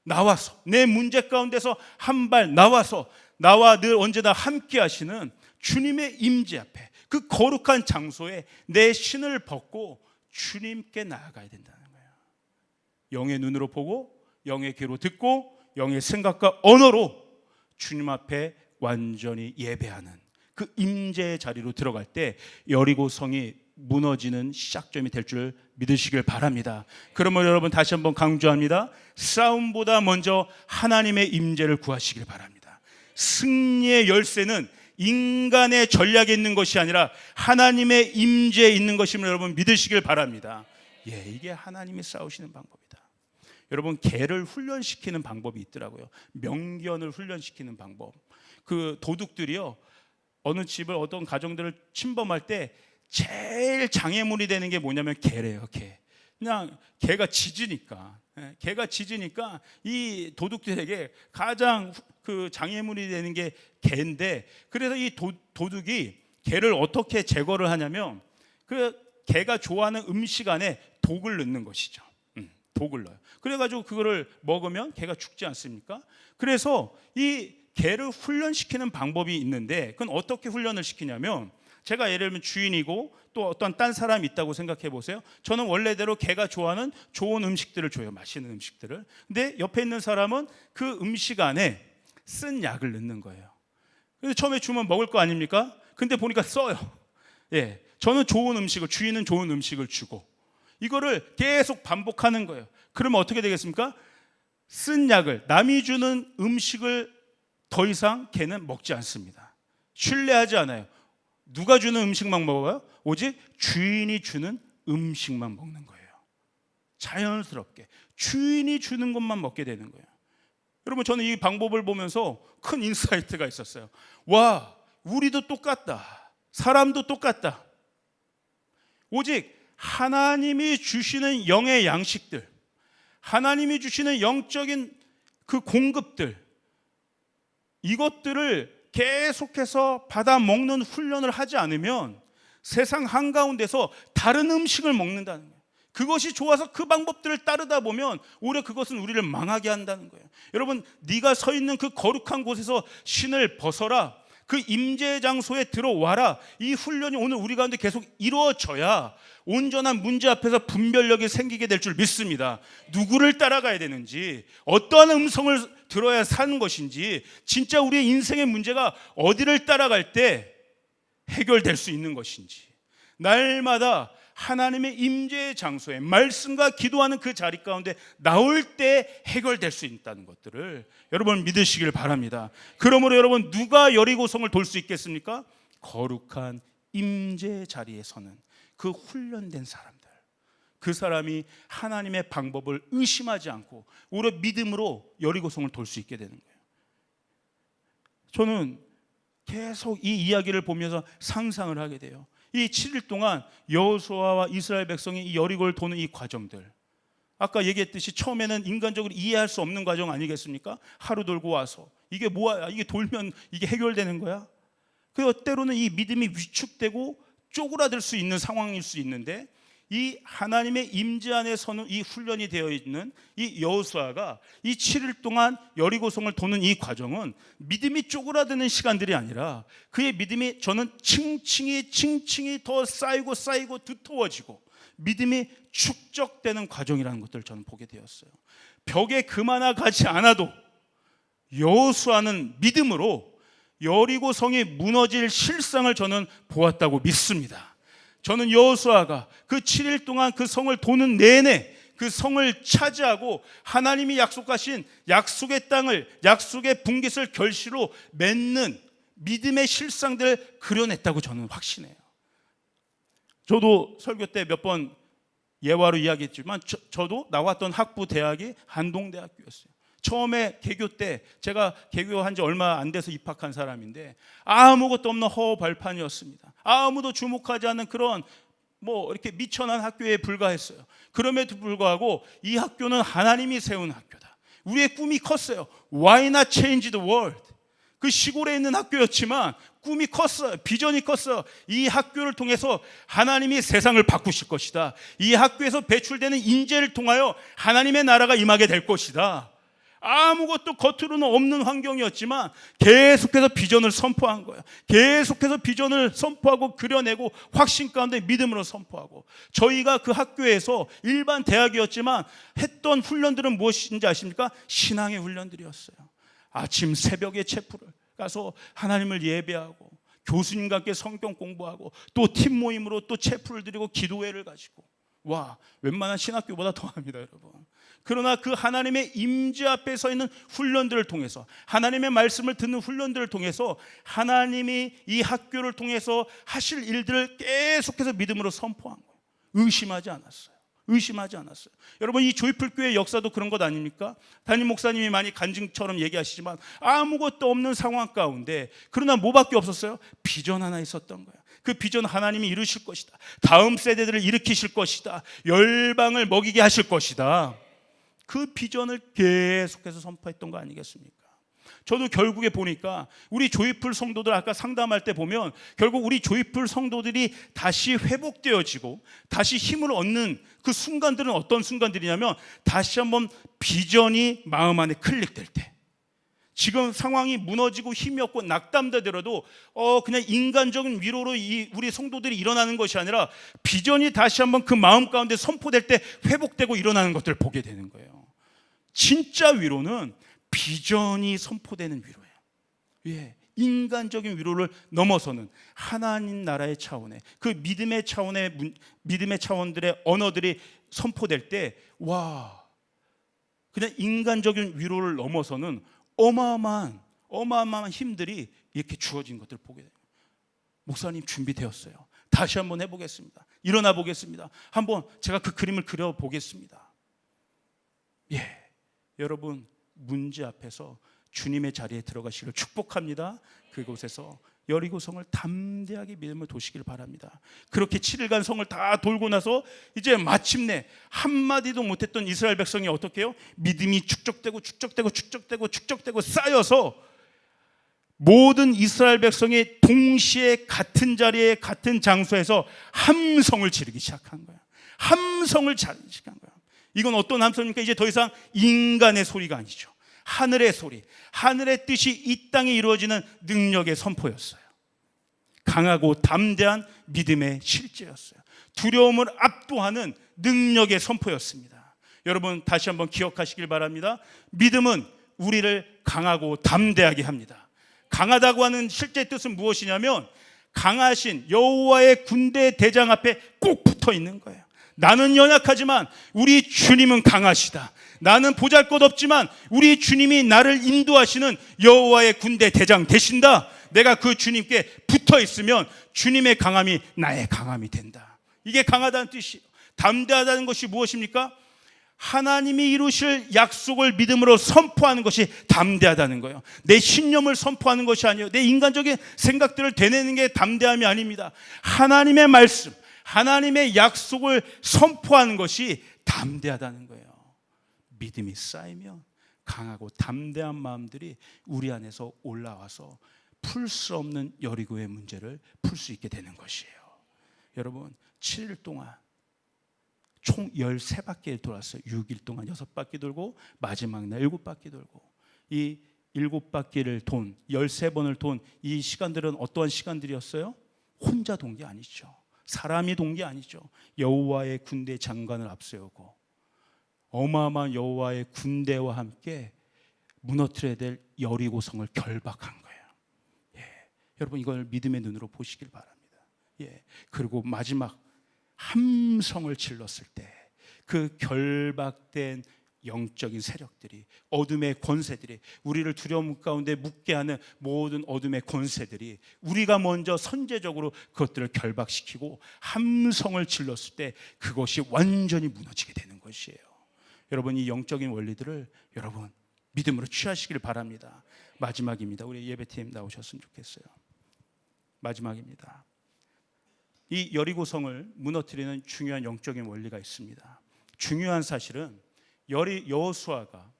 나와서, 내 문제 가운데서 한 발 나와서 나와 늘 언제나 함께 하시는 주님의 임재 앞에, 그 거룩한 장소에 내 신을 벗고 주님께 나아가야 된다는 거예요. 영의 눈으로 보고, 영의 귀로 듣고, 영의 생각과 언어로 주님 앞에 완전히 예배하는 그 임재의 자리로 들어갈 때 여리고성이 무너지는 시작점이 될 줄 믿으시길 바랍니다. 그러면 여러분 다시 한번 강조합니다. 싸움보다 먼저 하나님의 임재를 구하시길 바랍니다. 승리의 열쇠는 인간의 전략에 있는 것이 아니라 하나님의 임재에 있는 것임을 여러분 믿으시길 바랍니다. 이게 하나님이 싸우시는 방법이다. 여러분 개를 훈련시키는 방법이 있더라고요. 명견을 훈련시키는 방법. 그 도둑들이요, 어느 집을, 어떤 가정들을 침범할 때 제일 장애물이 되는 게 뭐냐면 개래요. 개. 그냥 개가 짖으니까 이 도둑들에게 가장 그 장애물이 되는 게 개인데, 그래서 이 도둑이 개를 어떻게 제거를 하냐면 그 개가 좋아하는 음식 안에 독을 넣는 것이죠. 독을 넣어요. 그래가지고 그거를 먹으면 개가 죽지 않습니까? 그래서 이 개를 훈련시키는 방법이 있는데, 그건 어떻게 훈련을 시키냐면, 제가 예를 들면 주인이고 또 어떤 딴 사람이 있다고 생각해 보세요. 저는 원래대로 개가 좋아하는 좋은 음식들을 줘요. 맛있는 음식들을. 근데 옆에 있는 사람은 그 음식 안에 쓴 약을 넣는 거예요. 근데 처음에 주면 먹을 거 아닙니까? 근데 보니까 써요. 저는 좋은 음식을, 주인은 좋은 음식을 주고 이거를 계속 반복하는 거예요. 그러면 어떻게 되겠습니까? 쓴 약을, 남이 주는 음식을 더 이상 걔는 먹지 않습니다. 신뢰하지 않아요. 누가 주는 음식만 먹어요? 오직 주인이 주는 음식만 먹는 거예요. 자연스럽게 주인이 주는 것만 먹게 되는 거예요. 여러분, 저는 이 방법을 보면서 큰 인사이트가 있었어요. 와, 우리도 똑같다. 사람도 똑같다. 오직 하나님이 주시는 영의 양식들, 하나님이 주시는 영적인 그 공급들, 이것들을 계속해서 받아 먹는 훈련을 하지 않으면 세상 한가운데서 다른 음식을 먹는다는 거예요. 그것이 좋아서 그 방법들을 따르다 보면 오히려 그것은 우리를 망하게 한다는 거예요. 여러분, 네가 서 있는 그 거룩한 곳에서 신을 벗어라, 그 임재 장소에 들어와라, 이 훈련이 오늘 우리 가운데 계속 이루어져야 온전한 문제 앞에서 분별력이 생기게 될 줄 믿습니다. 누구를 따라가야 되는지, 어떠한 음성을 들어야 사는 것인지, 진짜 우리의 인생의 문제가 어디를 따라갈 때 해결될 수 있는 것인지, 날마다 하나님의 임재의 장소에 말씀과 기도하는 그 자리 가운데 나올 때 해결될 수 있다는 것들을 여러분 믿으시길 바랍니다. 그러므로 여러분, 누가 여리고성을 돌 수 있겠습니까? 거룩한 임재 자리에 서는 그 훈련된 사람들, 그 사람이 하나님의 방법을 의심하지 않고 오히려 믿음으로 여리고성을 돌 수 있게 되는 거예요. 저는 계속 이 이야기를 보면서 상상을 하게 돼요. 이 7일 동안 여호수아와 이스라엘 백성이 이 여리고를 도는 이 과정들, 아까 얘기했듯이 처음에는 인간적으로 이해할 수 없는 과정 아니겠습니까? 하루 돌고 와서 이게 뭐야? 이게 돌면 이게 해결되는 거야? 그 때로는 이 믿음이 위축되고 쪼그라들 수 있는 상황일 수 있는데, 이 하나님의 임재 안에 서는 이 훈련이 되어 있는 이 여호수아가 이 7일 동안 여리고성을 도는 이 과정은 믿음이 쪼그라드는 시간들이 아니라 그의 믿음이, 저는 층층이 더 쌓이고 두터워지고 믿음이 축적되는 과정이라는 것들을 저는 보게 되었어요. 벽에 그마나 가지 않아도 여호수아는 믿음으로 여리고성이 무너질 실상을 저는 보았다고 믿습니다. 저는 여호수아가 그 7일 동안 그 성을 도는 내내 그 성을 차지하고 하나님이 약속하신 약속의 땅을, 약속의 분깃을 결실로 맺는 믿음의 실상들을 그려냈다고 저는 확신해요. 저도 설교 때 몇 번 예화로 이야기했지만 저도 나왔던 학부 대학이 한동대학교였어요. 처음에 개교 때, 제가 개교한 지 얼마 안 돼서 입학한 사람인데 아무것도 없는 허허벌판이었습니다. 아무도 주목하지 않는 그런 이렇게 미천한 학교에 불과했어요. 그럼에도 불구하고 이 학교는 하나님이 세운 학교다. 우리의 꿈이 컸어요. Why not change the world? 그 시골에 있는 학교였지만 꿈이 컸어요. 비전이 컸어요. 이 학교를 통해서 하나님이 세상을 바꾸실 것이다. 이 학교에서 배출되는 인재를 통하여 하나님의 나라가 임하게 될 것이다. 아무것도 겉으로는 없는 환경이었지만 계속해서 비전을 선포한 거예요. 계속해서 비전을 선포하고 그려내고 확신 가운데 믿음으로 선포하고, 저희가 그 학교에서 일반 대학이었지만 했던 훈련들은 무엇인지 아십니까? 신앙의 훈련들이었어요. 아침 새벽에 체프를 가서 하나님을 예배하고 교수님과 함께 성경 공부하고 또 팀 모임으로 또 체프를 드리고 기도회를 가지고, 와, 웬만한 신학교보다 더합니다, 여러분. 그러나 그 하나님의 임재 앞에 서 있는 훈련들을 통해서, 하나님의 말씀을 듣는 훈련들을 통해서 하나님이 이 학교를 통해서 하실 일들을 계속해서 믿음으로 선포한 거예요. 의심하지 않았어요. 여러분, 이 조이풀 교회 역사도 그런 것 아닙니까? 담임 목사님이 많이 간증처럼 얘기하시지만 아무것도 없는 상황 가운데, 그러나 뭐밖에 없었어요? 비전 하나 있었던 거예요. 그 비전, 하나님이 이루실 것이다. 다음 세대들을 일으키실 것이다. 열방을 먹이게 하실 것이다. 그 비전을 계속해서 선포했던 거 아니겠습니까? 저도 결국에 보니까 우리 조이풀 성도들, 아까 상담할 때 보면 결국 우리 조이풀 성도들이 다시 회복되어지고 다시 힘을 얻는 그 순간들은 어떤 순간들이냐면, 다시 한번 비전이 마음 안에 클릭될 때, 지금 상황이 무너지고 힘이 없고 낙담되더라도 그냥 인간적인 위로로 우리 성도들이 일어나는 것이 아니라 비전이 다시 한번 그 마음 가운데 선포될 때 회복되고 일어나는 것들을 보게 되는 거예요. 진짜 위로는 비전이 선포되는 위로예요. 예, 인간적인 위로를 넘어서는 하나님 나라의 차원의 그 믿음의 차원들의 언어들이 선포될 때, 와, 그냥 인간적인 위로를 넘어서는 어마어마한 힘들이 이렇게 주어진 것들을 보게 돼요. 목사님 준비되었어요. 다시 한번 해보겠습니다. 일어나 보겠습니다. 한번 제가 그 그림을 그려보겠습니다. 예, 여러분 문제 앞에서 주님의 자리에 들어가시기를 축복합니다. 그곳에서 여리고성을 담대하게 믿음을 도시길 바랍니다. 그렇게 7일간 성을 다 돌고 나서 이제 마침내 한마디도 못했던 이스라엘 백성이 어떻게 해요? 믿음이 축적되고 쌓여서 모든 이스라엘 백성이 동시에 같은 자리에 같은 장소에서 함성을 지르기 시작한 거야. 함성을 지르기 시작한 거야. 이건 어떤 함성입니까? 이제 더 이상 인간의 소리가 아니죠. 하늘의 소리, 하늘의 뜻이 이 땅에 이루어지는 능력의 선포였어요. 강하고 담대한 믿음의 실제였어요. 두려움을 압도하는 능력의 선포였습니다. 여러분 다시 한번 기억하시길 바랍니다. 믿음은 우리를 강하고 담대하게 합니다. 강하다고 하는 실제 뜻은 무엇이냐면 강하신 여호와의 군대 대장 앞에 꼭 붙어 있는 거예요. 나는 연약하지만 우리 주님은 강하시다. 나는 보잘것없지만 우리 주님이 나를 인도하시는 여호와의 군대 대장 되신다. 내가 그 주님께 붙어 있으면 주님의 강함이 나의 강함이 된다. 이게 강하다는 뜻이에요. 담대하다는 것이 무엇입니까? 하나님이 이루실 약속을 믿음으로 선포하는 것이 담대하다는 거예요. 내 신념을 선포하는 것이 아니에요. 내 인간적인 생각들을 되뇌는 게 담대함이 아닙니다. 하나님의 말씀, 하나님의 약속을 선포하는 것이 담대하다는 거예요. 믿음이 쌓이면 강하고 담대한 마음들이 우리 안에서 올라와서 풀 수 없는 여리고의 문제를 풀 수 있게 되는 것이에요. 여러분 7일 동안 총 13바퀴를 돌았어요. 6일 동안 6바퀴 돌고 마지막 날 7바퀴 돌고, 이 7바퀴를 돈 13번을 돈 이 시간들은 어떠한 시간들이었어요? 혼자 돈 게 아니죠. 사람이 돈 게 아니죠. 여호와의 군대 장관을 앞세우고 어마어마한 여호와의 군대와 함께 무너뜨려야 될 여리고성을 결박한 거예요. 예, 여러분 이걸 믿음의 눈으로 보시길 바랍니다. 예, 그리고 마지막 함성을 질렀을 때 그 결박된 영적인 세력들이, 어둠의 권세들이, 우리를 두려움 가운데 묵게 하는 모든 어둠의 권세들이 우리가 먼저 선제적으로 그것들을 결박시키고 함성을 질렀을 때 그것이 완전히 무너지게 되는 것이에요. 여러분 이 영적인 원리들을 여러분 믿음으로 취하시길 바랍니다. 마지막입니다. 우리 예배팀 나오셨으면 좋겠어요. 마지막입니다. 이 여리고성을 무너뜨리는 중요한 영적인 원리가 있습니다. 중요한 사실은 여호수아가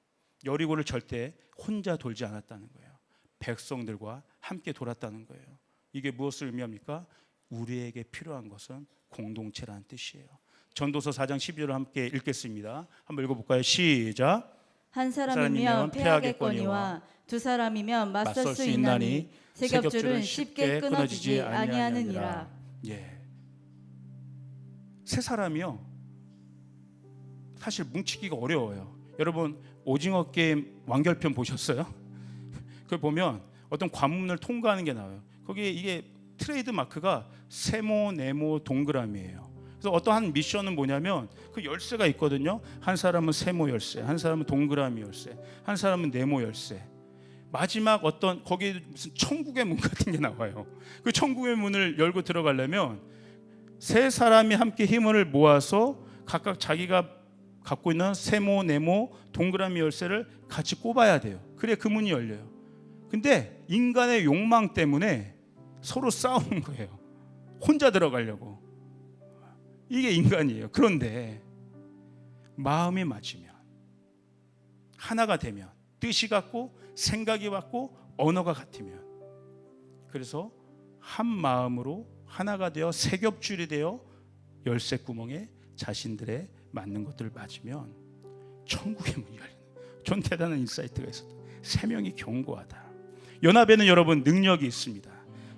여리고를 절대 혼자 돌지 않았다는 거예요. 백성들과 함께 돌았다는 거예요. 이게 무엇을 의미합니까? 우리에게 필요한 것은 공동체라는 뜻이에요. 전도서 4장 12절을 함께 읽겠습니다. 한번 읽어볼까요? 시작. 한 사람이면 패하겠거니와 두 사람이면 맞설 수 있나니 세 겹줄은 쉽게 끊어지지 아니하느니라. 예. 세 사람이요 사실 뭉치기가 어려워요. 여러분 오징어 게임 완결편 보셨어요? 그걸 보면 어떤 관문을 통과하는 게 나와요. 거기에 이게 트레이드 마크가 세모, 네모, 동그라미예요. 그래서 어떠한 미션은 뭐냐면 그 열쇠가 있거든요. 한 사람은 세모 열쇠, 한 사람은 동그라미 열쇠, 한 사람은 네모 열쇠. 마지막 어떤 거기 무슨 천국의 문 같은 게 나와요. 그 천국의 문을 열고 들어가려면 세 사람이 함께 힘을 모아서 각각 자기가 갖고 있는 세모, 네모, 동그라미 열쇠를 같이 꼽아야 돼요. 그래야 그 문이 열려요. 근데 인간의 욕망 때문에 서로 싸우는 거예요. 혼자 들어가려고. 이게 인간이에요. 그런데 마음이 맞으면, 하나가 되면, 뜻이 같고 생각이 같고 언어가 같으면, 그래서 한 마음으로 하나가 되어 세 겹줄이 되어 열쇠 구멍에 자신들의 맞는 것들을 맞으면 천국의 문이 열리는, 전 대단한 인사이트가 있었다. 세 명이 견고하다. 연합에는 여러분 능력이 있습니다.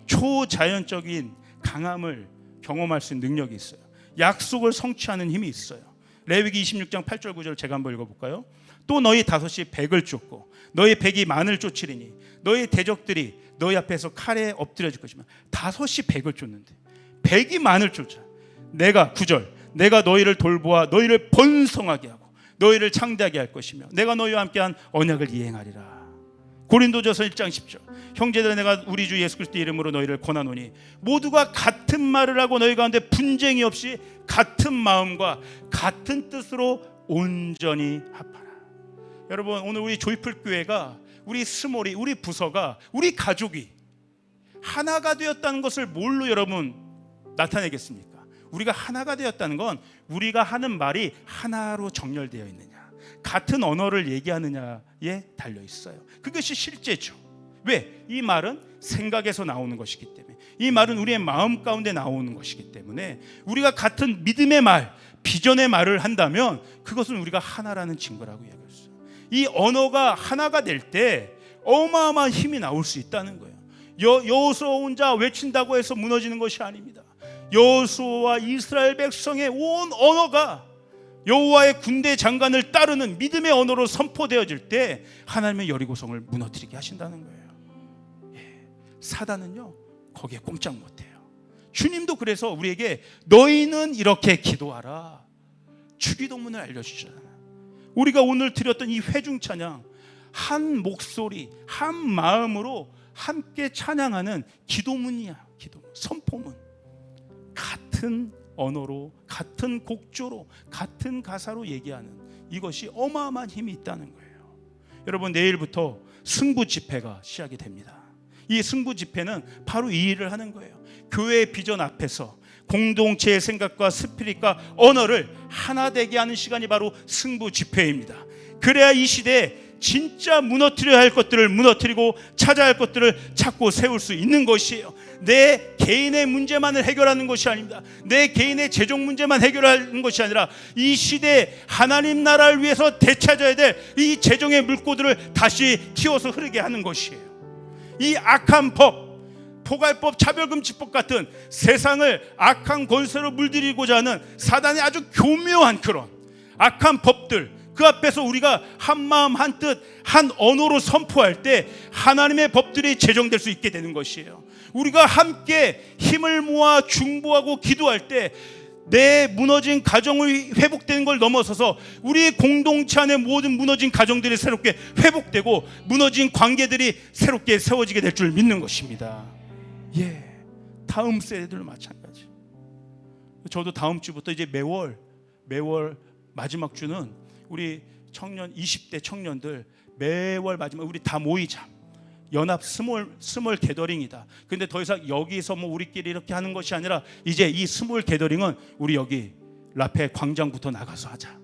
초자연적인 강함을 경험할 수 있는 능력이 있어요. 약속을 성취하는 힘이 있어요. 레위기 26장 8절 9절 제가 한번 읽어볼까요? 또 너희 다섯이 백을 쫓고 너희 백이 만을 쫓으리니 너희 대적들이 너희 앞에서 칼에 엎드려질 것이며 5이 100을 쫓는데 100이 만을 쫓아 내가 9절 내가 너희를 돌보아 너희를 번성하게 하고 너희를 창대하게 할 것이며 내가 너희와 함께한 언약을 이행하리라. 고린도전서 1장 10절 형제들아 내가 우리 주 예수 그리스도의 이름으로 너희를 권하노니 모두가 같은 말을 하고 너희 가운데 분쟁이 없이 같은 마음과 같은 뜻으로 온전히 합하라. 여러분 오늘 우리 조이풀 교회가 우리 스몰이 우리 부서가 우리 가족이 하나가 되었다는 것을 뭘로 여러분 나타내겠습니까? 우리가 하나가 되었다는 건 우리가 하는 말이 하나로 정렬되어 있느냐 같은 언어를 얘기하느냐에 달려 있어요. 그것이 실제죠. 왜? 이 말은 생각에서 나오는 것이기 때문에 이 말은 우리의 마음 가운데 나오는 것이기 때문에 우리가 같은 믿음의 말 비전의 말을 한다면 그것은 우리가 하나라는 증거라고 이야기했어요. 이 언어가 하나가 될 때 어마어마한 힘이 나올 수 있다는 거예요. 여호수아 혼자 외친다고 해서 무너지는 것이 아닙니다. 여호수아와 이스라엘 백성의 온 언어가 여호와의 군대 장관을 따르는 믿음의 언어로 선포되어질 때 하나님의 여리고성을 무너뜨리게 하신다는 거예요. 사단은요 거기에 꼼짝 못해요. 주님도 그래서 우리에게 너희는 이렇게 기도하라 주기도문을 알려주잖아요. 우리가 오늘 드렸던 이 회중 찬양 한 목소리 한 마음으로 함께 찬양하는 기도문이야. 기도문, 선포문. 같은 언어로 같은 곡조로 같은 가사로 얘기하는 이것이 어마어마한 힘이 있다는 거예요. 여러분 내일부터 승부 집회가 시작이 됩니다. 이 승부 집회는 바로 이 일을 하는 거예요. 교회의 비전 앞에서 공동체의 생각과 스피릿과 언어를 하나 되게 하는 시간이 바로 승부 집회입니다. 그래야 이 시대에 진짜 무너뜨려야 할 것들을 무너뜨리고 찾아야 할 것들을 찾고 세울 수 있는 것이에요. 내 개인의 문제만을 해결하는 것이 아닙니다. 내 개인의 재정 문제만 해결하는 것이 아니라 이 시대에 하나님 나라를 위해서 되찾아야 될 이 재정의 물꼬들을 다시 튀어서 흐르게 하는 것이에요. 이 악한 법, 포괄법, 차별금지법 같은 세상을 악한 권세로 물들이고자 하는 사단의 아주 교묘한 그런 악한 법들, 그 앞에서 우리가 한 마음 한 뜻 한 언어로 선포할 때 하나님의 법들이 제정될 수 있게 되는 것이에요. 우리가 함께 힘을 모아 중보하고 기도할 때 내 무너진 가정이 회복되는 걸 넘어서서 우리 공동체 안에 모든 무너진 가정들이 새롭게 회복되고 무너진 관계들이 새롭게 세워지게 될 줄 믿는 것입니다. 다음 세대들 마찬가지. 저도 다음 주부터 이제 매월 마지막 주는 우리 청년 20대 청년들 매월 마지막 우리 다 모이자. 연합 스몰 게더링이다. 근데 더 이상 여기서 뭐 우리끼리 이렇게 하는 것이 아니라 이제 이 스몰 게더링은 우리 여기 라페 광장부터 나가서 하자.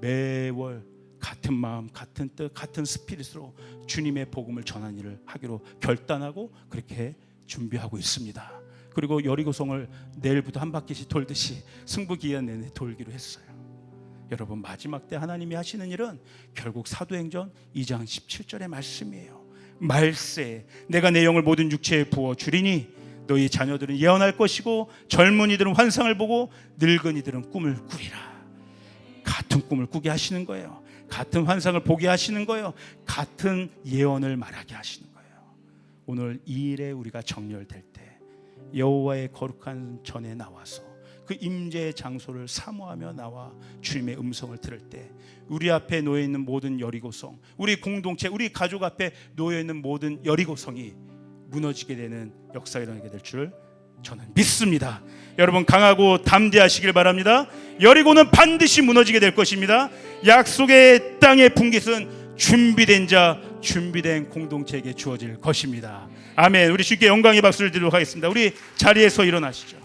매월 같은 마음, 같은 뜻, 같은 스피릿으로 주님의 복음을 전하는 일을 하기로 결단하고 그렇게 준비하고 있습니다. 그리고 여리고성을 내일부터 한 바퀴씩 돌듯이 승부 기간 내내 돌기로 했어요. 여러분 마지막 때 하나님이 하시는 일은 결국 사도행전 2장 17절의 말씀이에요. 말세 내가 내 영을 모든 육체에 부어 주리니 너희 자녀들은 예언할 것이고 젊은이들은 환상을 보고 늙은이들은 꿈을 꾸리라. 같은 꿈을 꾸게 하시는 거예요. 같은 환상을 보게 하시는 거예요. 같은 예언을 말하게 하시는 거예요. 오늘 이 일에 우리가 정렬될 때 여호와의 거룩한 전에 나와서 그 임재의 장소를 사모하며 나와 주님의 음성을 들을 때 우리 앞에 놓여있는 모든 여리고성, 우리 공동체, 우리 가족 앞에 놓여있는 모든 여리고성이 무너지게 되는 역사가 일어나게 될 줄 저는 믿습니다. 여러분 강하고 담대하시길 바랍니다. 여리고는 반드시 무너지게 될 것입니다. 약속의 땅의 분깃은 준비된 자, 준비된 공동체에게 주어질 것입니다. 아멘. 우리 주께 영광의 박수를 드리도록 하겠습니다. 우리 자리에서 일어나시죠.